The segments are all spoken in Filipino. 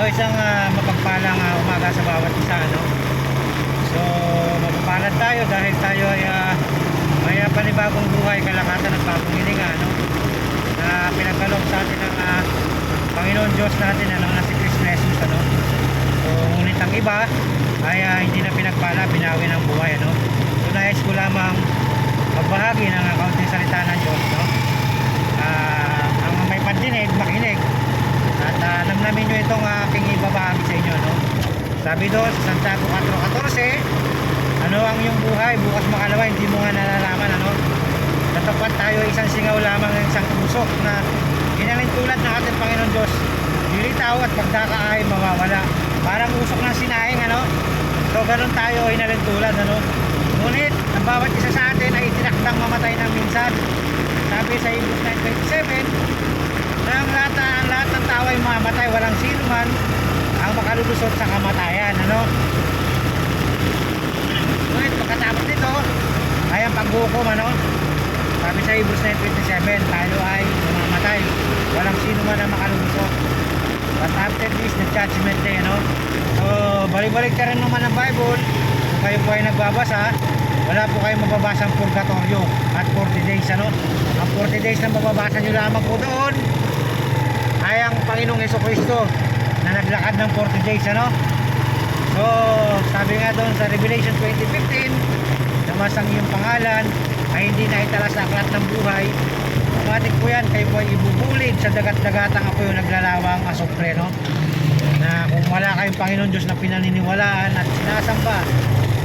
isang mapagpalang umaga sa bawat isa, no? So, mapapalad tayo dahil tayo ay may panibagong buhay, kalakasan at bagong hininga, no? Na pinagkaloob sa atin ng Panginoon Diyos natin, ano, na si Cristo Jesus, ano? So, ngunit ang iba ay hindi na pinagpala, binawi ng buhay, ano? So, nais ko lamang magbahagi ng kaunting salita ng Diyos, no? Ang may pandinig, makinig at namnamin nyo itong aking ibabahagi sa inyo, no? Sabi doon sa Santiago 4:14, ano ang iyong buhay bukas makalawa, hindi mo nga nalalaman, ano? Natapat tayo isang singaw lamang ng isang usok na inalintulad ng ating Panginoon Diyos. Dilitaw at pagdaka ay mawawala, parang usok ng sinahing, ano? So ganun tayo inalintulad, ano? Ngunit ang bawat isa sa atin ay itinakdang mamatay ng minsan. Sabi sa Hebrews 9:27 na ang lahat ng tao ay mamatay, walang sino man ang makalulusot sa kamatayan, ano? Ngunit pagkatapos nito ay ang paghukom, ano? Sabi sa Hebrews 9:27, tayo ay mamamatay, walang sino man ang makalulusot. But after this, the judgment day, ano? So balik-balik ka rin naman ng Bible. Kung kayo po ay nagbabasa, wala po kayong mababasang purgatorio at 40 days, ano? Ang 40 days na mababasa nyo lamang po doon ay ang Panginoong Jesucristo na naglakad ng 40 days, ano? So sabi nga doon sa Revelation 20:15, namas ang iyong pangalan ay hindi na itala sa aklat ng buhay. Matik po yan, kayo po ay ibubulid sa dagat-dagatang ako yung naglalawang asopre, no? Na kung wala kayong Panginoon Diyos na pinaniniwalaan at sinasamba,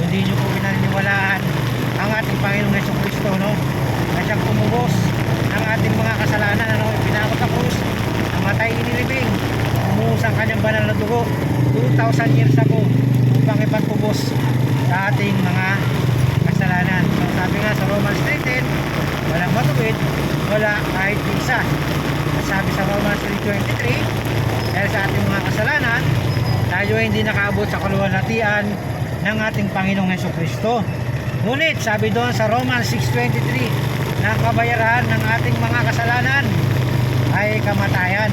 hindi nyo po pinaniniwalaan ang ating Panginoong Jesucristo, no? Na siyang pumubos ng ating mga kasalanan, ano? Ipinakot sa krus, namatay inilibing, umuhos ang kanyang banal na dugo 2,000 years ago upang ipagpubos sa ating mga kasalanan. So sabi nga sa Romans 3:10, walang matuwid, wala kahit isa. Sabi sa Romans 3:23, dahil sa ating mga kasalanan, tayo ay hindi nakaabot sa kaluwalhatian ng ating Panginoong Jesucristo. Ngunit sabi doon sa Romans 6:23, na ang kabayaran ng ating mga kasalanan ay kamatayan.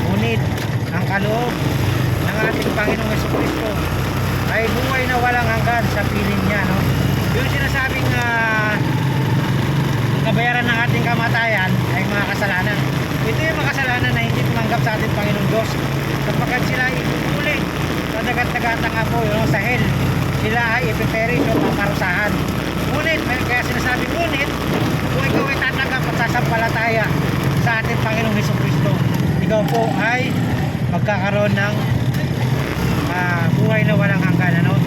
Ngunit ang kaloob ng ating Panginoong Jesucristo ay buhay na walang hanggan sa piling niya, no? Yung sinasabing kabayaran ng ating kamatayan ay mga kasalanan. Ito yung mga kasalanan na hindi tumanggap sa ating Panginoong Diyos, sapagkat sila ipupulit sa dagat-dagatang apoy, no? Sa hell sila ay ipiperish o paparusahan. Ngunit, kaya sinasabi ngunit, kung ikaw ay tatanggap at sasampalataya sa ating Panginoong Jesucristo, ikaw po ay magkakaroon ng buhay na walang hanggan, ano?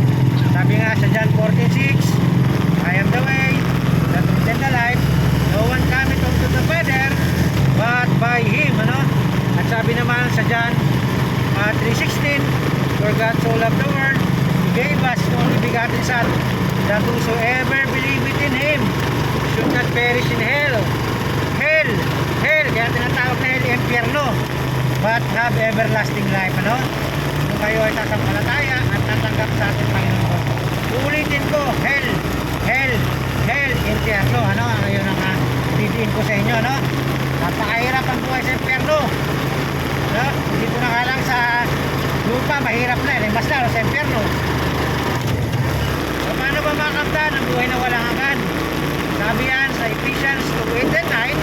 Sabi nga sa John 14:6, I am the way, the truth and the life, no one cometh unto the Father but by Him, ano? At sabi naman sa John 3:16, for God so loved the world, He gave us the only begotten Son, that whosoever believeth in Him should not perish in hell, kaya tinatawag na hell, impyerno, but have everlasting life, ano? Kung kayo ay sasampalataya at tatanggap sa ating Panginoon, uulitin ko, hell, impyerno, ano? Ayun ang bibiin ko sa inyo, no? Napakahirap ang buhay sa impyerno, no? Dito na nga lang sa lupa, mahirap na, mas lalo sa impyerno. So, paano ba makamtan ang buhay na walang hanggan? Sabi yan sa Ephesians 2:8-9,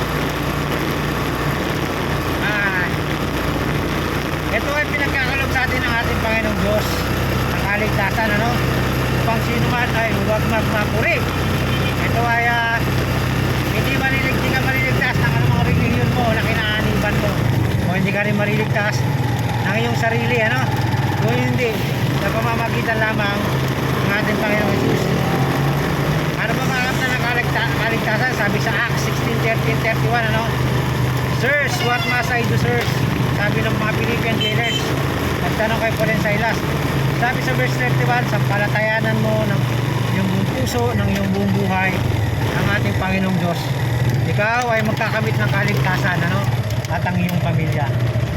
ito ay pinagkakalob sa atin ng ating Panginoong Diyos, ang kaligtasan, ano? Upang sino man ay huwag magmapuri. Ito ay hindi ka maliligtas ng anumang relihiyon mo na kinaaniban mo, o hindi ka rin maliligtas ng iyong sarili, ano? Kung hindi, sa pamamagitan lamang ng ating Panginoong Jesus. Ano ba makamtan ng kaligtasan? Sabi sa Acts 16:13-31, ano? Sirs, what must I do, sirs? Sabi ng mga Philippian jailers, nagtanong kay Paul and Silas. Sabi sa verse 31, sampalatayanan mo ng iyong buong puso, ng iyong buong buhay ang ating Panginoong Diyos. Ikaw ay magkakamit ng kaligtasan, ano? At ang iyong pamilya.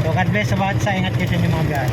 So God bless sa bawat isa. Ingat kayo sa inyong mga biyahe.